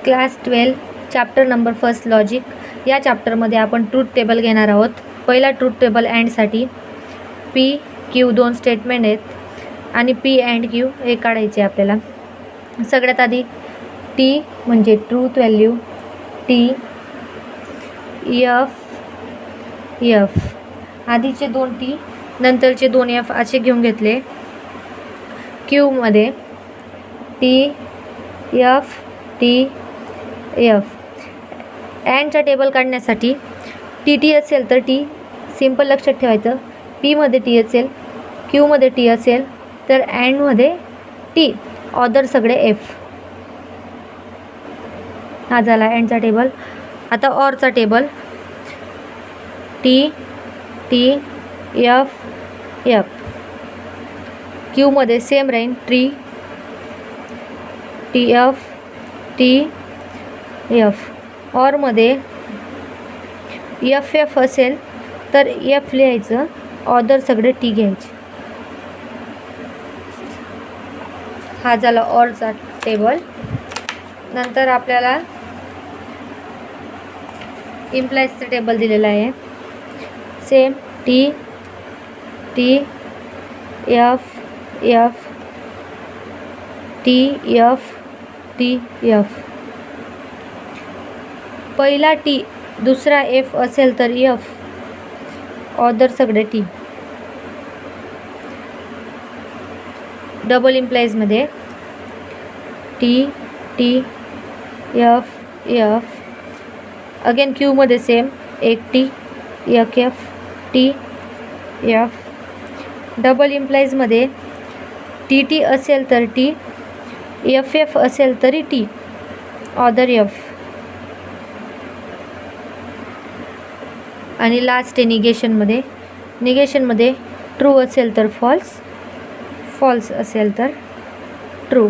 Class 12 chapter number 1 logic. या चॅप्टरमध्ये आपण truth table घेणार आहोत। पहिला ट्रूथ टेबल अँडसाठी पी क्यू दोन स्टेटमेंट आहेत आणि पी अँड क्यू हे काढायचे आपल्याला। सगळ्यात आधी टी म्हणजे ट्रूथ व्हॅल्यू टी, एफ आधीचे दोन टी नंतरचे दोन एफ असे घेऊन घेतले। क्यू मध्ये टी एफ टी एफ। अँडचा टेबल काढण्यासाठी टी टी असेल तर टी सिंपल लक्षात ठेवायचं, पी मध्ये टी असेल, क्यू मध्ये टी असेल तर अँडमध्ये टी, ऑदर सगळे एफ। हा झाला अँडचा टेबल। आता ऑरचा table T T F F. Q मध्ये सेम राहील T T F T F. Or मध्ये एफ एफ असेल तर एफ लिहायचं, ऑदर सगळे टी घ्यायचे। हा झाला ऑरचा टेबल। नंतर आपल्याला इम्प्लाइजचं टेबल दिलेलं आहे। Same T T F F T F T F. पहिला टी दुसरा एफ असेल तर एफ, ऑदर सगळे टी। डबल इम्प्लाइजमध्ये T T F F. Again Q मध्ये सेम एक टी एक एफ टी एफ। डबल इम्प्लाइजमध्ये टी टी असेल तर टी, एफ एफ असेल तरी टी, ऑदर एफ। आणि लास्ट आहे निगेशनमध्ये। निगेशनमध्ये ट्रू असेल तर फॉल्स, फॉल्स असेल तर ट्रू।